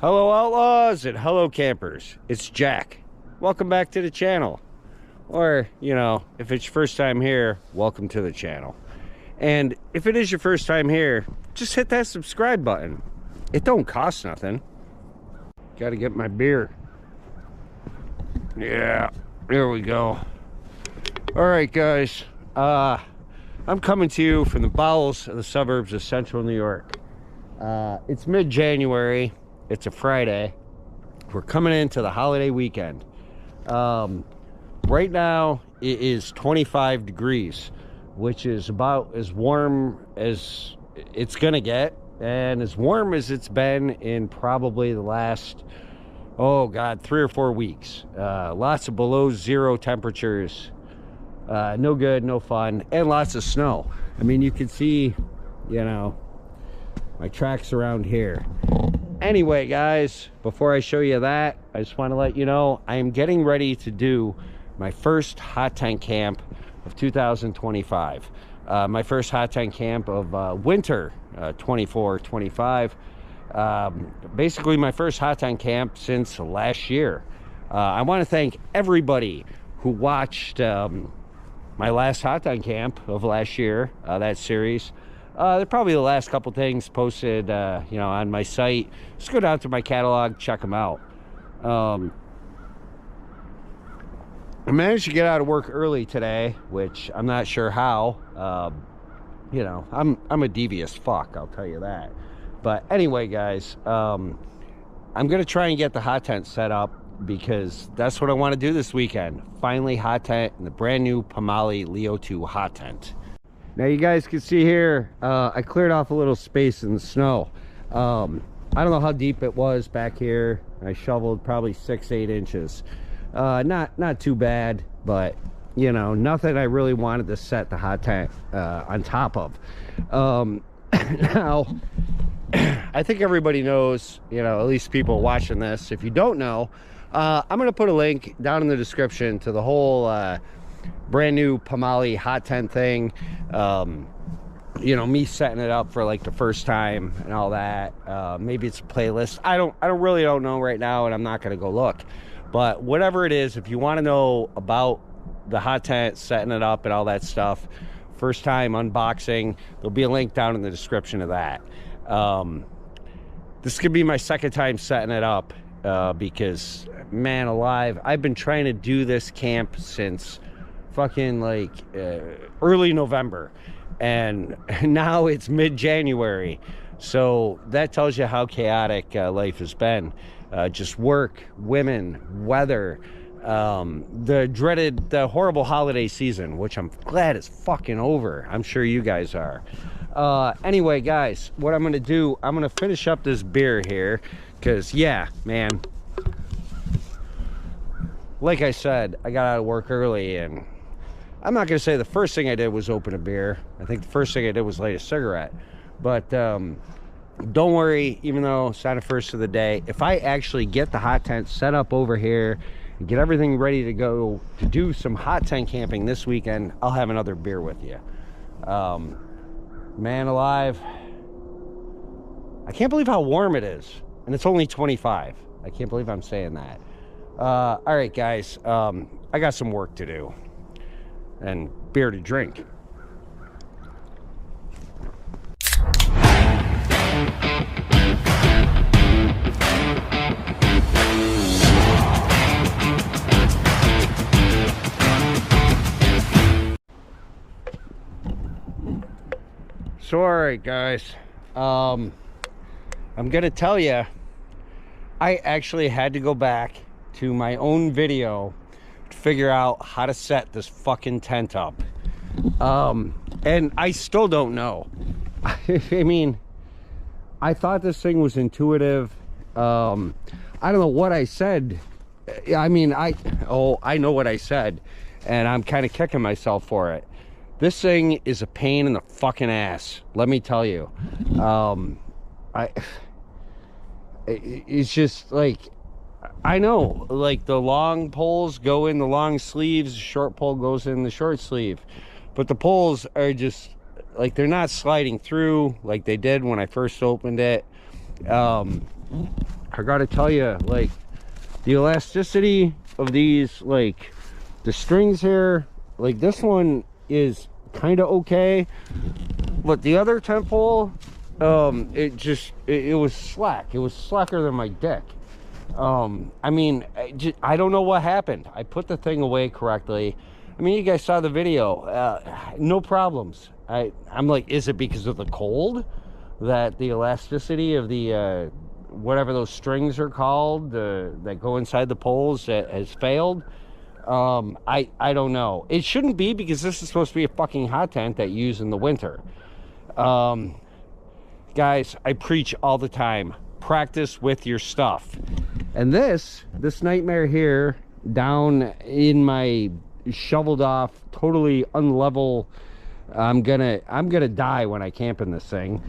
Hello outlaws and hello campers, it's Jack. Welcome back to the channel. Or, you know, if it's your first time here, welcome to the channel. And if it is your first time here, just hit that subscribe button. It don't cost nothing. Gotta get my beer. Yeah, there we go. Alright guys, I'm coming to you from the bowels of the suburbs of central New York. It's mid-January. It's a Friday. We're coming into the holiday weekend. Right now it is 25 degrees, which is about as warm as it's gonna get, and as warm as it's been in probably the last, oh god, 3 or 4 weeks. Lots of below zero temperatures. No good, no fun, and lots of snow. I mean, you can see, you know, my tracks around here. Anyway guys, before I show you that, I just want to let you know I am getting ready to do my first hot tent camp of 2025. My first hot tent camp of winter 24-25. Basically my first hot tent camp since last year. I want to thank everybody who watched my last hot tent camp of last year, that series. They're probably the last couple things posted, you know, on my site. Just go down to my catalog, check them out. I managed to get out of work early today, which I'm not sure how. You know, I'm a devious fuck, I'll tell you that. But anyway, guys, I'm gonna try and get the hot tent set up because that's what I want to do this weekend. Finally, hot tent in the brand new Pomoly Leo 2 hot tent. Now you guys can see here, I cleared off a little space in the snow. I don't know how deep it was back here. I shoveled probably 6-8 inches. Not too bad, but you know, nothing I really wanted to set the hot tent on top of. Now, I think everybody knows, you know, at least people watching this. If you don't know, I'm gonna put a link down in the description to the whole brand new Pomoly hot tent thing. You know, me setting it up for like the first time and all that. Maybe it's a playlist. I really don't know right now, and I'm not gonna go look. But whatever it is, if you want to know about the hot tent, setting it up and all that stuff, first time unboxing, there'll be a link down in the description of that. This could be my second time setting it up, because man alive, I've been trying to do this camp since fucking like early November, and now it's mid-January, so that tells you how chaotic life has been. Just work, women, weather, the horrible holiday season, which I'm glad is fucking over. I'm sure you guys are. Anyway guys, what I'm gonna do, I'm gonna finish up this beer here, because yeah, man, like I said, I got out of work early, and I'm not gonna say the first thing I did was open a beer. I think the first thing I did was light a cigarette. But don't worry, even though it's not the first of the day, if I actually get the hot tent set up over here and get everything ready to go to do some hot tent camping this weekend, I'll have another beer with you. Man alive, I can't believe how warm it is, and it's only 25. I can't believe I'm saying that. All right guys, I got some work to do and beer to drink. So all right guys, I'm gonna tell you, I actually had to go back to my own video to figure out how to set this fucking tent up, and I still don't know. I mean, I thought this thing was intuitive. I don't know what I said. I mean, I know what I said, and I'm kind of kicking myself for it. This thing is a pain in the fucking ass, let me tell you. It's just like, I know, like the long poles go in the long sleeves, the short pole goes in the short sleeve, but the poles are just like, they're not sliding through like they did when I first opened it. I gotta tell you, like, the elasticity of these, like, the strings here, like, this one is kind of okay, but the other tent pole, it was slack. It was slacker than my dick. I mean, I don't know what happened. I put the thing away correctly. I mean, you guys saw the video. No problems. I'm like, is it because of the cold that the elasticity of the whatever those strings are called that go inside the poles has failed? I don't know. It shouldn't be, because this is supposed to be a fucking hot tent that you use in the winter. Guys, I preach all the time. Practice with your stuff. And this nightmare here, down in my shoveled off, totally unlevel, I'm gonna die when I camp in this thing.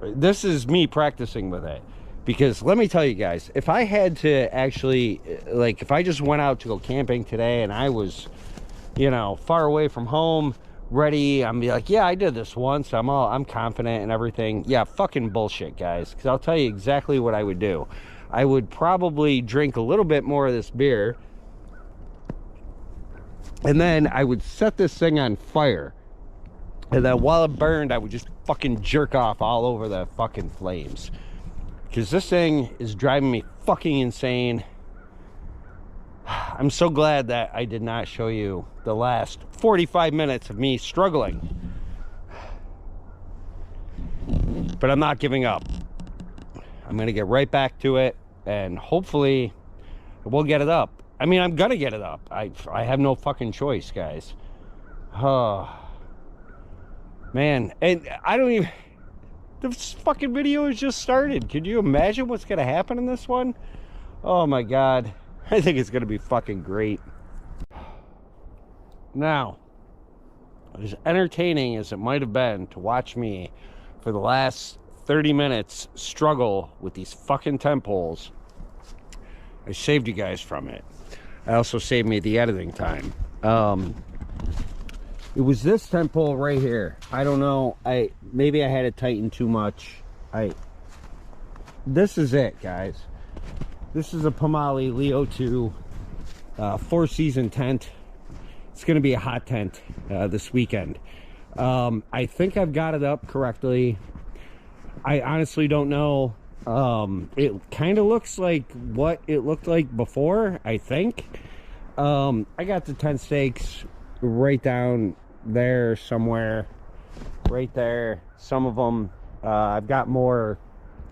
This is me practicing with it, because let me tell you guys, if I had to actually, like, if I just went out to go camping today and I was, you know, far away from home, ready, I'm be like, yeah, I did this once, I'm confident and everything. Yeah, fucking bullshit, guys, because I'll tell you exactly what I would do. I would probably drink a little bit more of this beer, and then I would set this thing on fire, and then while it burned, I would just fucking jerk off all over the fucking flames, because this thing is driving me fucking insane. I'm so glad that I did not show you the last 45 minutes of me struggling. But I'm not giving up. I'm going to get right back to it, and hopefully we'll get it up. I mean, I'm going to get it up. I have no fucking choice, guys. Oh, man. And I don't even... This fucking video has just started. Could you imagine what's going to happen in this one? Oh, my God. I think it's going to be fucking great. Now, as entertaining as it might have been to watch me for the last 30 minutes struggle with these fucking tent poles, I saved you guys from it. I also saved me the editing time. It was this tent pole right here. I don't know. Maybe I had it tightened too much. This is it, guys. This is a Pomoly Leo 2 4-season tent. It's going to be a hot tent this weekend. I think I've got it up correctly. I honestly don't know. It kind of looks like what it looked like before, I think. I got the tent stakes right down there somewhere. Right there. Some of them. I've got more,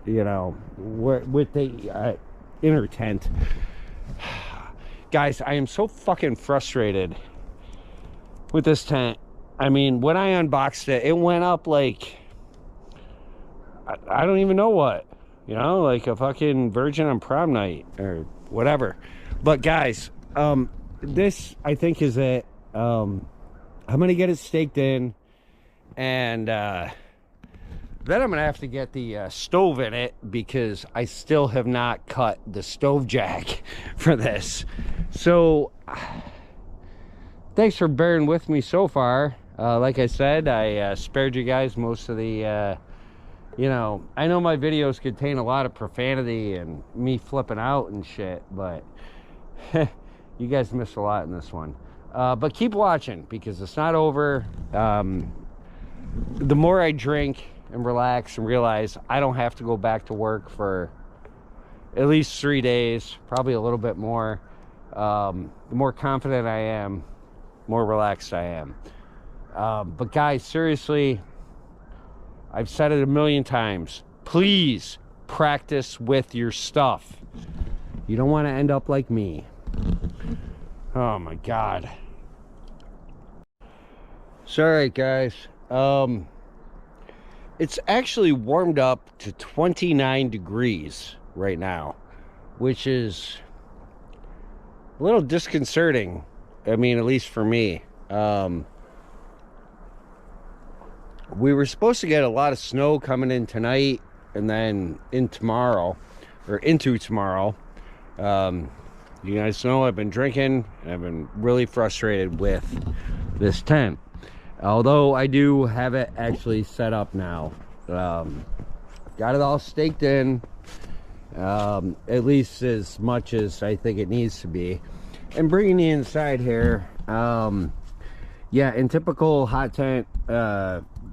you know, with the... inner tent. Guys, I am so fucking frustrated with this tent. I mean, when I unboxed it, it went up like, I don't even know what, you know, like a fucking virgin on prom night or whatever. But guys, this I think is it. I'm gonna get it staked in, and then I'm gonna have to get the stove in it, because I still have not cut the stove jack for this. So thanks for bearing with me so far. Like I said, I spared you guys most of the you know, I know my videos contain a lot of profanity and me flipping out and shit, but you guys missed a lot in this one. But keep watching, because it's not over. The more I drink and relax and realize I don't have to go back to work for at least 3 days, probably a little bit more, the more confident I am, more relaxed I am. But guys, seriously, I've said it a million times, please practice with your stuff. You don't want to end up like me. Oh my God. Sorry guys, it's actually warmed up to 29 degrees right now, which is a little disconcerting. I mean, at least for me. We were supposed to get a lot of snow coming in tonight, and then in tomorrow, or into tomorrow. You guys know I've been drinking, and I've been really frustrated with this tent. Although I do have it actually set up now. got it all staked in, at least as much as I think it needs to be. And bringing the inside here, yeah, in typical hot tent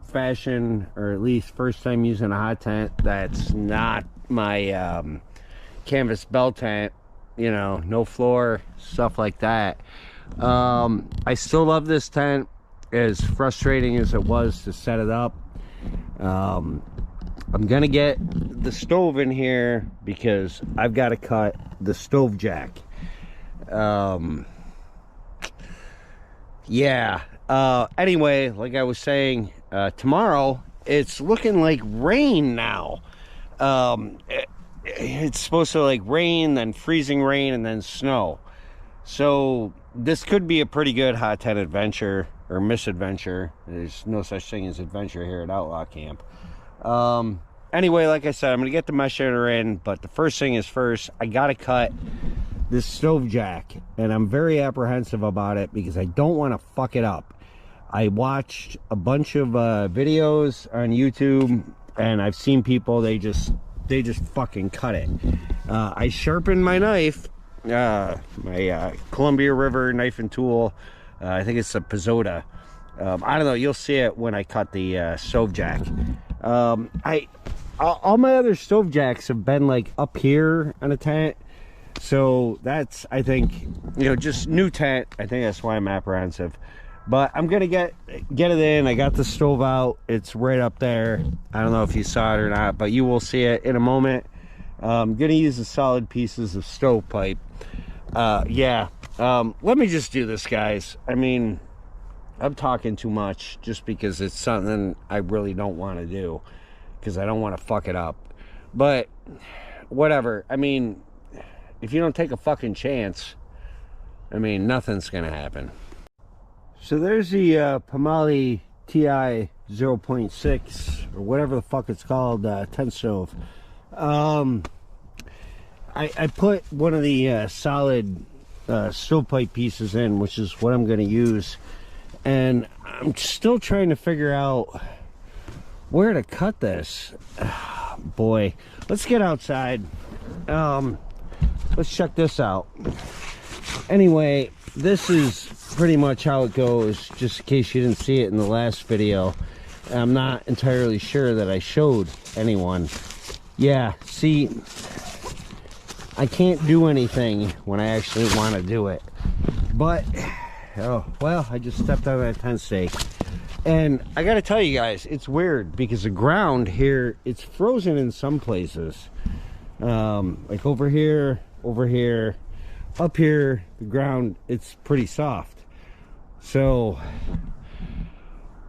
fashion, or at least first time using a hot tent that's not my canvas bell tent, you know, no floor, stuff like that. I still love this tent, as frustrating as it was to set it up. I'm gonna get the stove in here because I've got to cut the stove jack. Yeah, anyway, like I was saying, tomorrow it's looking like rain now. It's supposed to like rain, then freezing rain, and then snow. So this could be a pretty good hot tent adventure, or misadventure. There's no such thing as adventure here at Outlaw Camp. Anyway, like I said, I'm gonna get the mesh shredder in, but the first thing is first, I gotta cut this stove jack, and I'm very apprehensive about it because I don't want to fuck it up. I watched a bunch of videos on YouTube, and I've seen people, they just fucking cut it. I sharpened my knife, my Columbia River knife and tool. I think it's a Pizzota. I don't know, you'll see it when I cut the stove jack. All my other stove jacks have been like up here on a tent, so that's, I think, you know, just new tent. I think that's why I'm apprehensive. But I'm gonna get it in. I got the stove out, it's right up there. I don't know if you saw it or not, but you will see it in a moment. I'm gonna use the solid pieces of stovepipe. Yeah, let me just do this, guys. I mean, I'm talking too much just because it's something I really don't want to do, because I don't want to fuck it up. But whatever, I mean, if you don't take a fucking chance, I mean, nothing's gonna happen. So there's the Pomoly Ti 0.6 or whatever the fuck it's called, tent stove. I put one of the solid stovepipe pieces in, which is what I'm going to use, and I'm still trying to figure out where to cut this. Boy, let's get outside. Let's check this out. Anyway, this is pretty much how it goes, just in case you didn't see it in the last video. I'm not entirely sure that I showed anyone. Yeah, see, I can't do anything when I actually want to do it. But, oh, well, I just stepped on that tent stake. And I gotta tell you guys, it's weird because the ground here, it's frozen in some places. Like over here, up here, the ground, it's pretty soft. So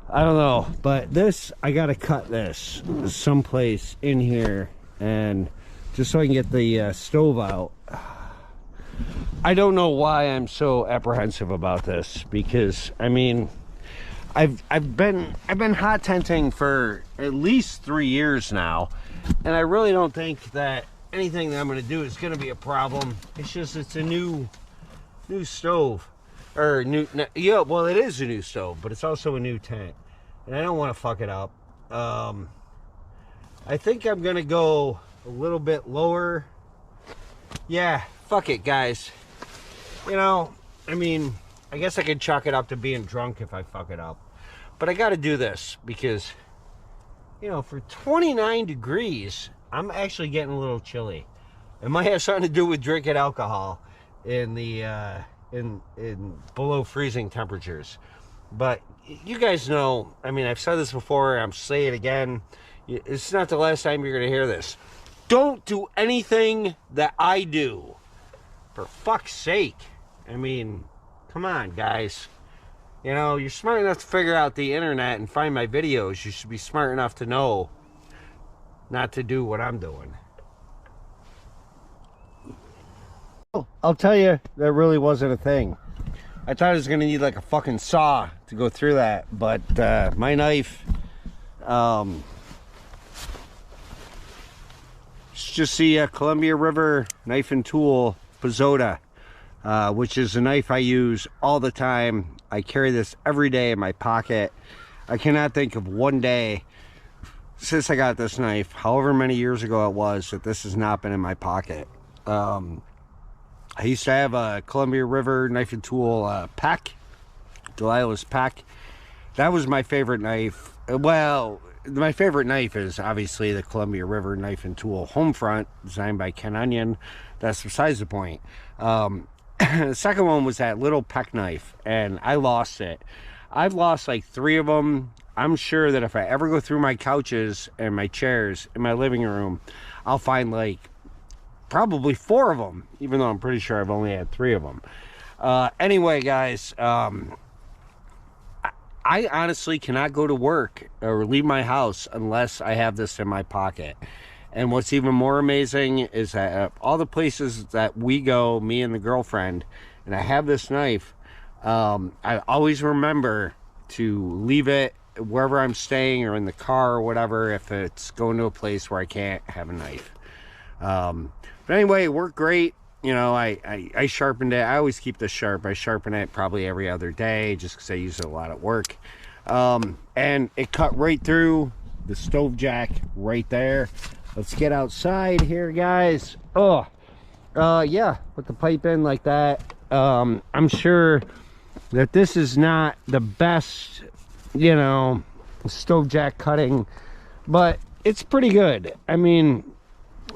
I don't know, but this, I gotta cut this someplace in here, and just so I can get the stove out. I don't know why I'm so apprehensive about this, because I mean, I've been hot tenting for at least 3 years now, and I really don't think that anything that I'm going to do is going to be a problem. It's just, it's a new stove, or yeah, well, it is a new stove, but it's also a new tent, and I don't want to fuck it up. I think I'm going to go a little bit lower. Yeah, fuck it, guys. You know, I mean, I guess I could chalk it up to being drunk if I fuck it up, but I got to do this because, you know, for 29 degrees, I'm actually getting a little chilly. It might have something to do with drinking alcohol in the in below freezing temperatures. But you guys know, I mean, I've said this before, I'm saying it again. It's not the last time you're going to hear this. Don't do anything that I do. For fuck's sake. I mean, come on, guys. You know, you're smart enough to figure out the internet and find my videos. You should be smart enough to know not to do what I'm doing. I'll tell you, that really wasn't a thing. I thought I was going to need like a fucking saw to go through that, but my knife, it's just the Columbia River knife and tool Pizzota, which is a knife I use all the time. I carry this every day in my pocket. I cannot think of one day since I got this knife, however many years ago it was, that this has not been in my pocket. I used to have a Columbia River knife and tool pack, Delilah's pack. That was my favorite knife. Well, my favorite knife is obviously the Columbia River knife and tool Homefront, designed by Ken Onion. That's besides the point. The second one was that little peck knife, and I lost it. I've lost like 3 of them. I'm sure that if I ever go through my couches and my chairs in my living room, I'll find like probably 4 of them, even though I'm pretty sure I've only had 3 of them. Anyway, guys, I honestly cannot go to work or leave my house unless I have this in my pocket. And what's even more amazing is that all the places that we go, me and the girlfriend, and I have this knife, I always remember to leave it wherever I'm staying or in the car or whatever, if it's going to a place where I can't have a knife. But anyway, it worked great. You know, I sharpened it. I always keep this sharp. I sharpen it probably every other day just because I use it a lot at work. And it cut right through the stove jack right there. Let's get outside here, guys. Yeah, put the pipe in like that. I'm sure that this is not the best, you know, stove jack cutting, but it's pretty good. I mean,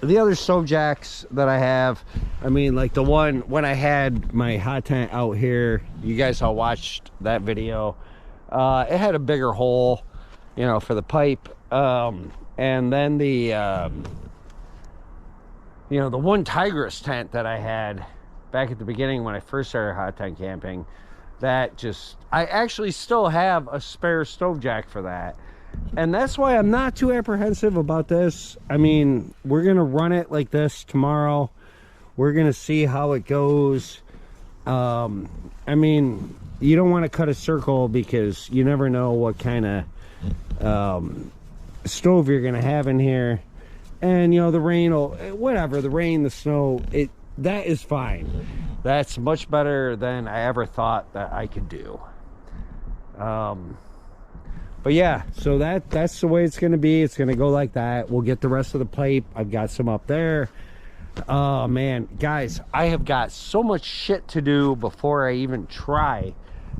the other stove jacks that I have, I mean, like the one when I had my hot tent out here, you guys all watched that video. It had a bigger hole, you know, for the pipe. And then the you know, the one Tigress tent that I had back at the beginning when I first started hot tent camping, that just, I actually still have a spare stove jack for that. And that's why I'm not too apprehensive about this. I mean, we're gonna run it like this tomorrow. We're gonna see how it goes. I mean, you don't want to cut a circle because you never know what kind of stove you're gonna have in here. And you know, the rain will, whatever, the rain, the snow, that is fine. That's much better than I ever thought that I could do. But yeah, so that's the way it's gonna be. It's gonna go like that. We'll get the rest of the pipe. I've got some up there. Oh man, guys, I have got so much shit to do before I even try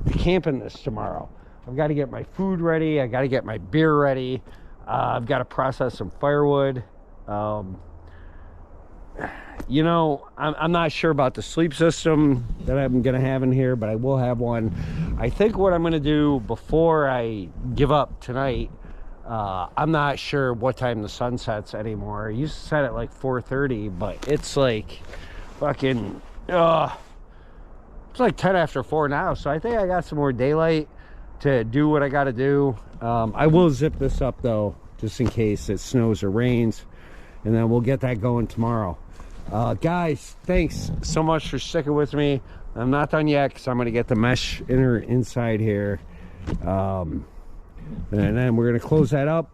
to camp in this tomorrow. I've got to get my food ready. I got to get my beer ready. I've got to process some firewood. You know, I'm not sure about the sleep system that I'm gonna have in here, but I will have one. I think what I'm gonna do before I give up tonight, I'm not sure what time the sun sets anymore. It used to set at like 4:30, but it's like fucking it's like 10 after 4 now, so I think I got some more daylight to do what I got to do. I will zip this up though, just in case it snows or rains, and then we'll get that going tomorrow. Guys, thanks so much for sticking with me. I'm not done yet because I'm going to get the mesh inner inside here, and then we're going to close that up.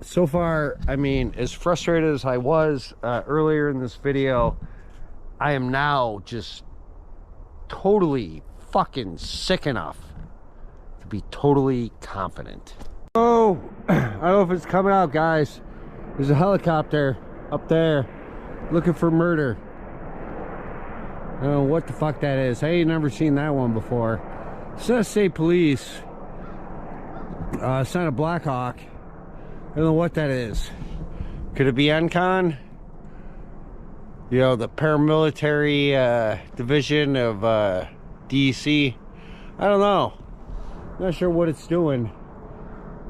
So far, I mean, as frustrated as I was earlier in this video, I am now just totally fucking sick enough to be totally confident. Oh, I don't know if it's coming out, guys. There's a helicopter up there looking for murder. I don't know what the fuck that is. I ain't never seen that one before. It says state police. It's not a Black Hawk. I don't know what that is. Could it be NCON? You know, the paramilitary division of DEC. I don't know. Not sure what it's doing.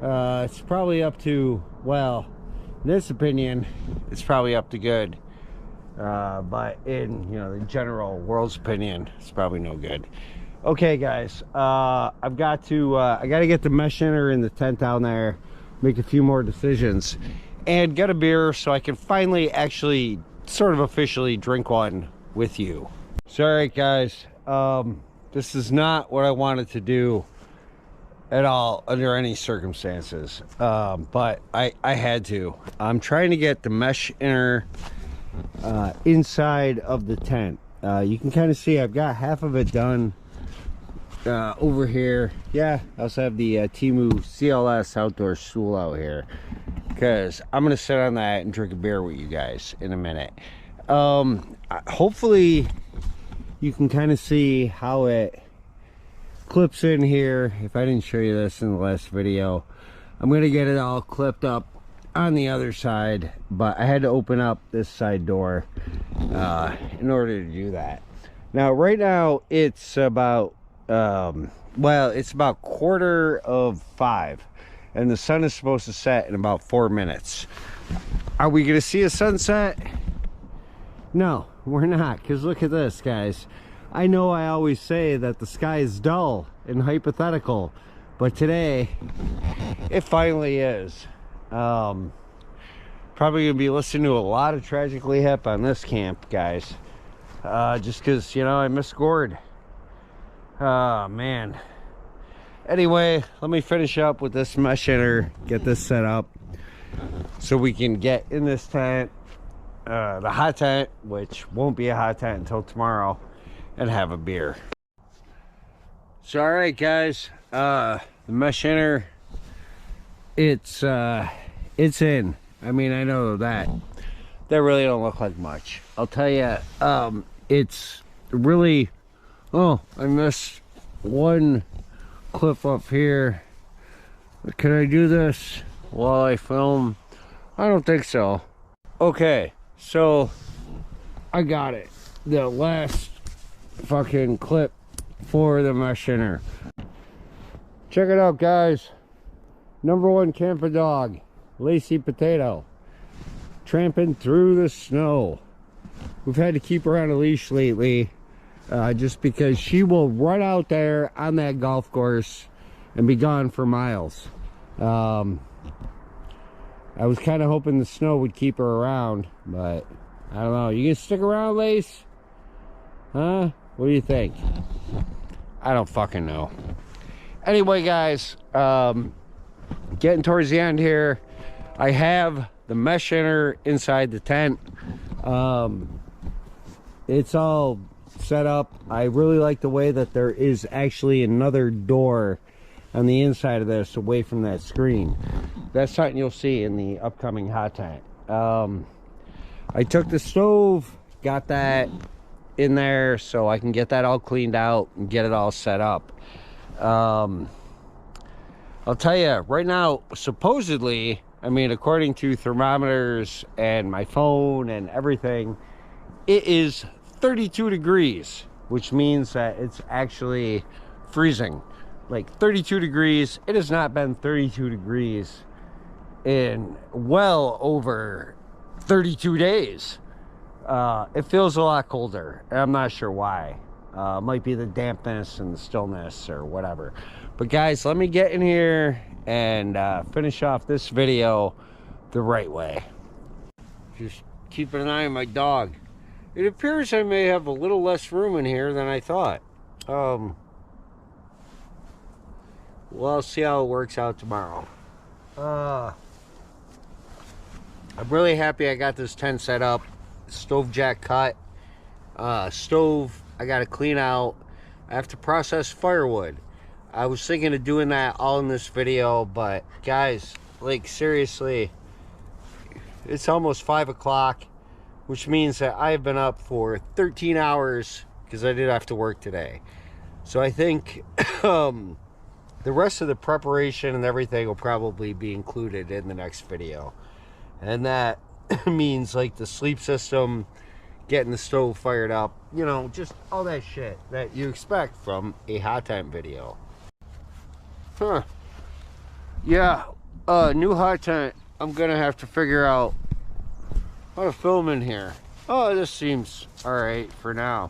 It's probably up to, well, in this opinion, it's probably up to good. But in, you know, the general world's opinion, it's probably no good. Okay, guys, I got to get the mesh inner in the tent down there, make a few more decisions, and get a beer so I can finally actually sort of officially drink one with you. Sorry, guys, this is not what I wanted to do at all under any circumstances, but I had to. I'm trying to get the mesh inner inside of the tent. You can kind of see I've got half of it done over here. Yeah, I also have the Temu CLS outdoor stool out here. because I'm gonna sit on that and drink a beer with you guys in a minute. Hopefully you can kind of see how it clips in here. If I didn't show you this in the last video, I'm gonna get it all clipped up on the other side, but I had to open up this side door in order to do that. Now right now it's about well, it's about 4:45 and the sun is supposed to set in about 4 minutes. Are we gonna see a sunset? No, we're not, because look at this, guys. I know I always say that the sky is dull and hypothetical, but today it finally is. Probably gonna be listening to a lot of Tragically Hip on this camp, guys, just because, you know, I miss Gord. Oh man. Anyway, let me finish up with this mesh inner, get this set up so we can get in this tent, the hot tent, which won't be a hot tent until tomorrow, and have a beer. So all right, guys, the mesh inner, it's in. I mean, I know that really don't look like much. I'll tell you, it's really, oh, I missed one clip up here. Can I do this while I film? I don't think so. Okay, so I got it. The last fucking clip for the mesh inner. Check it out, guys. #1 camper dog, Lacy Potato, tramping through the snow. We've had to keep her on a leash lately, just because she will run out there on that golf course and be gone for miles. I was kind of hoping the snow would keep her around, but I don't know. You gonna stick around, Lace? Huh? What do you think? I don't fucking know. Anyway, guys, getting towards the end here. I have the mesh inner inside the tent. It's all set up. I really like the way that there is actually another door on the inside of this away from that screen. That's something you'll see in the upcoming hot tent. I took the stove, got that in there so I can get that all cleaned out and get it all set up. I'll tell you right now, supposedly, I mean, according to thermometers and my phone and everything, it is 32 degrees, which means that it's actually freezing. Like 32 degrees. It has not been 32 degrees in well over 32 days. It feels a lot colder, and I'm not sure why. Might be the dampness and the stillness or whatever. But guys, let me get in here and finish off this video the right way. Just keeping an eye on my dog. It appears I may have a little less room in here than I thought. Well, I'll see how it works out tomorrow. I'm really happy I got this tent set up. Stove jack cut. Stove I gotta clean out. I have to process firewood. I was thinking of doing that all in this video, but guys, like seriously, it's almost 5 o'clock, which means that I've been up for 13 hours because I did have to work today. So I think the rest of the preparation and everything will probably be included in the next video. And that means like the sleep system, getting the stove fired up, you know, just all that shit that you expect from a hot tent video. Huh. Yeah, new hot tent. I'm gonna have to figure out how to film in here. Oh, this seems alright for now.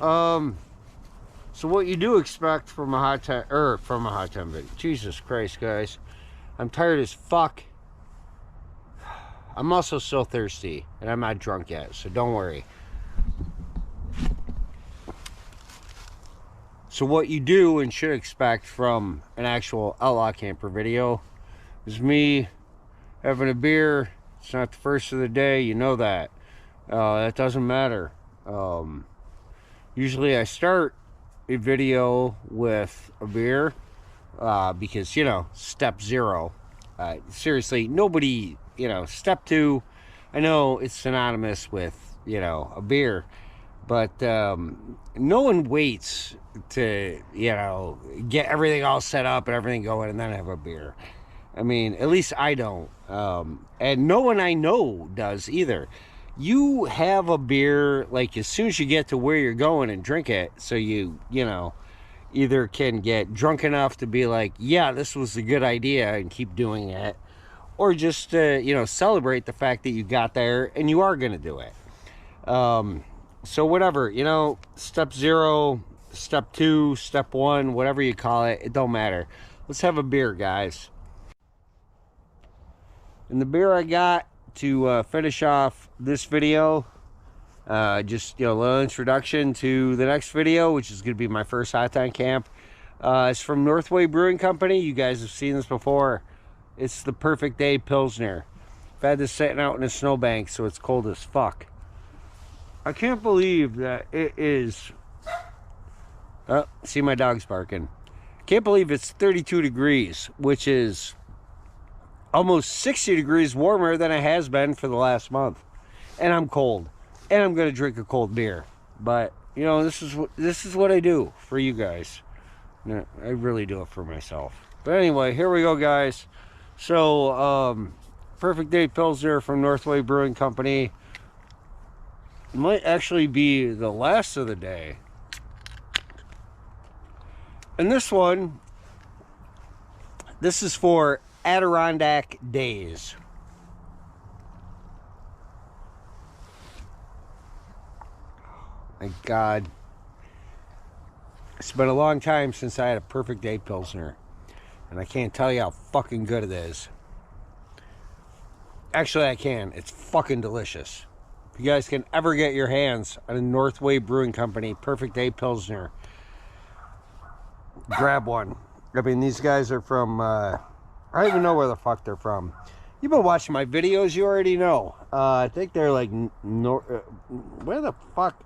So what you do expect from a hot tent, video. Jesus Christ, guys. I'm tired as fuck. I'm also so thirsty, and I'm not drunk yet, so don't worry. So what you do and should expect from an actual Outlaw Camper video is me having a beer. It's not the first of the day, you know that. That doesn't matter. Usually I start a video with a beer because, you know, step 0. Seriously, nobody, you know, step 2, I know it's synonymous with, you know, a beer, but no one waits to, you know, get everything all set up and everything going and then have a beer. I mean, at least I don't. And no one I know does either. You have a beer, like, as soon as you get to where you're going and drink it, so you know, either can get drunk enough to be like, yeah, this was a good idea and keep doing it, or just, you know, celebrate the fact that you got there and you are going to do it. So whatever, you know, step 0, step 2, step 1, whatever you call it, it don't matter. Let's have a beer, guys. And the beer I got to finish off this video, just, you know, a little introduction to the next video, which is going to be my first hot tank camp. It's from Northway Brewing Company. You guys have seen this before. It's the Perfect Day Pilsner. I've had this sitting out in a snowbank, so it's cold as fuck. I can't believe that it is... Oh, see, my dog's barking. Can't believe it's 32 degrees, which is almost 60 degrees warmer than it has been for the last month. And I'm cold. And I'm going to drink a cold beer. But, you know, this is what I do for you guys. I really do it for myself. But anyway, here we go, guys. So, Perfect Day Pilsner from Northway Brewing Company. Might actually be the last of the day. And this one, this is for Adirondack Days. My God. It's been a long time since I had a Perfect Day Pilsner. And I can't tell you how fucking good it is. Actually, I can. It's fucking delicious. If you guys can ever get your hands on a Northway Brewing Company Perfect Day Pilsner, grab one. I mean, these guys are from, I don't even know where the fuck they're from. You've been watching my videos, you already know. I think they're like, where the fuck?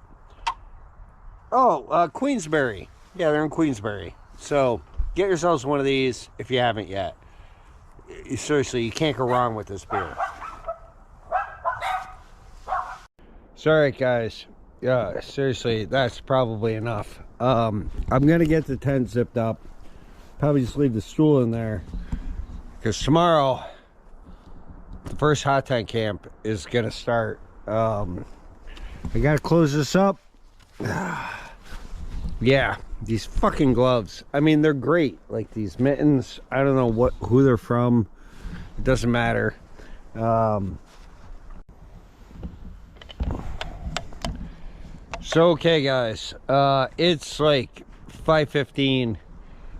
Oh, Queensbury. Yeah, they're in Queensbury. So, get yourselves one of these if you haven't yet. Seriously, you can't go wrong with this beer. Sorry, guys. Yeah, seriously, that's probably enough. I'm gonna get the tent zipped up. Probably just leave the stool in there, because tomorrow the first hot tank camp is gonna start. I gotta close this up. Yeah, these fucking gloves. I mean, they're great. Like these mittens. I don't know who they're from. It doesn't matter. So okay, guys, it's like 5:15.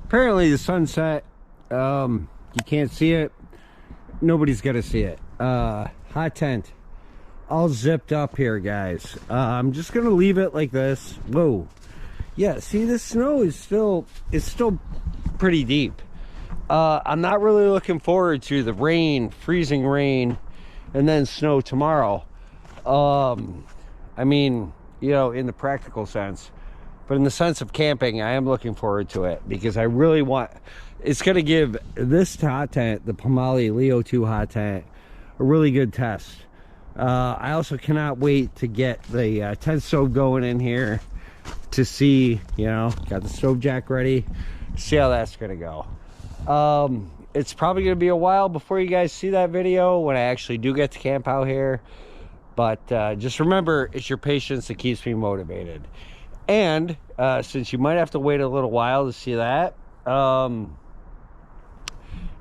Apparently the sunset, you can't see it. Nobody's gonna see it. Hot tent all zipped up here, guys. I'm just gonna leave it like this. Whoa. Yeah, see, the snow is still pretty deep. I'm not really looking forward to the rain, freezing rain, and then snow tomorrow. I mean, you know, in the practical sense, but in the sense of camping, I am looking forward to it, because I really want, it's going to give this hot tent, the Pomoly Leo 2 hot tent, a really good test. I also cannot wait to get the tent stove going in here to see, you know, got the stove jack ready, see how that's going to go. It's probably going to be a while before you guys see that video when I actually do get to camp out here. But just remember, it's your patience that keeps me motivated. And since you might have to wait a little while to see that,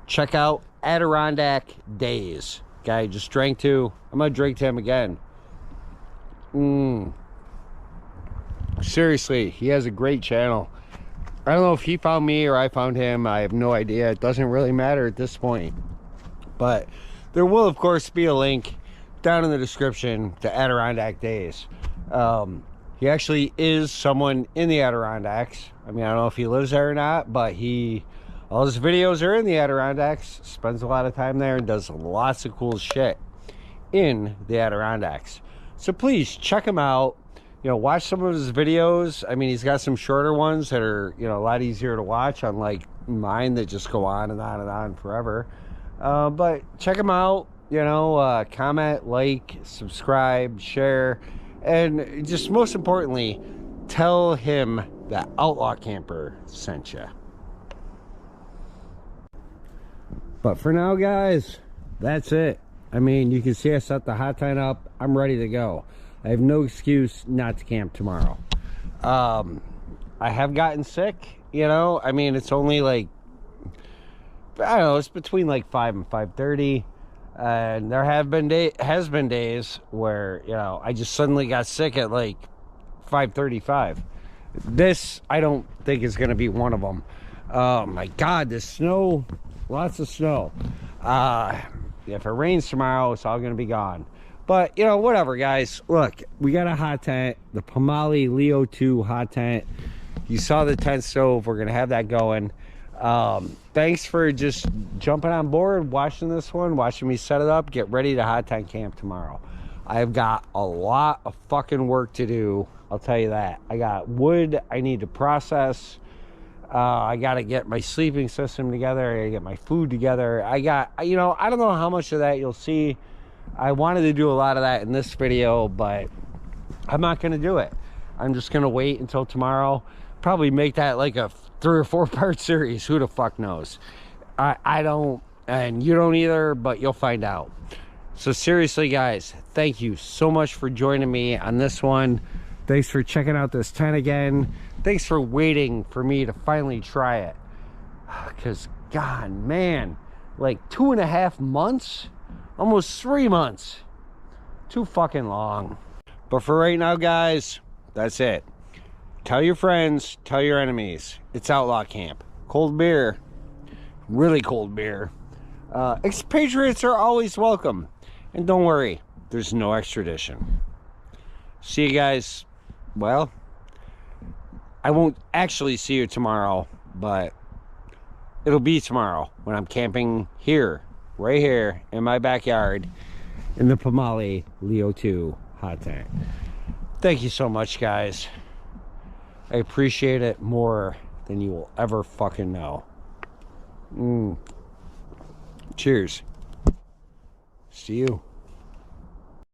check out Adirondack Days. Guy just drank to. I'm going to drink to him again. Seriously, he has a great channel. I don't know if he found me or I found him. I have no idea. It doesn't really matter at this point. But there will, of course, be a link down in the description to Adirondack Days. He actually is someone in the Adirondacks. I mean, I don't know if he lives there or not, but all his videos are in the Adirondacks, spends a lot of time there, and does lots of cool shit in the Adirondacks. So please check him out. You know, watch some of his videos. I mean, he's got some shorter ones that are, you know, a lot easier to watch, unlike mine that just go on and on and on forever. But check him out. You know, comment, like, subscribe, share, and just most importantly, tell him that Outlaw Camper sent you. But for now, guys, that's it. I mean, you can see I set the hot tent up. I'm ready to go. I have no excuse not to camp tomorrow. I have gotten sick, you know. I mean, it's only like, I don't know, it's between like 5 and 5:30. And there has been days where, you know, I just suddenly got sick at like 5:35. This, I don't think, is going to be one of them. Oh my God, the snow, lots of snow. If it rains tomorrow, it's all going to be gone. But, you know, whatever, guys. Look, we got a hot tent, the Pomoly Leo 2 hot tent. You saw the tent stove. We're going to have that going. Thanks for just jumping on board, watching this one, watching me set it up, get ready to hot tent camp tomorrow. I've got a lot of fucking work to do, I'll tell you that. I got wood I need to process. I got to get my sleeping system together. I got to get my food together. I got, you know, I don't know how much of that you'll see. I wanted to do a lot of that in this video, but I'm not going to do it. I'm just going to wait until tomorrow. Probably make that like a 3 or 4 part series. Who the fuck knows? I don't, and you don't either, but you'll find out. So seriously, guys, thank you so much for joining me on this one. Thanks for checking out this tent again. Thanks for waiting for me to finally try it. Because, God, man, like 2.5 months? Almost 3 months. Too fucking long. But for right now, guys, that's it. Tell your friends, tell your enemies. It's Outlaw Camp. Cold beer. Really cold beer. Expatriates are always welcome. And don't worry, there's no extradition. See you guys. Well, I won't actually see you tomorrow, but it'll be tomorrow when I'm camping here, right here in my backyard in the Pomoly Leo 2 hot tent. Thank you so much, guys. I appreciate it more than you will ever fucking know. Cheers. See you.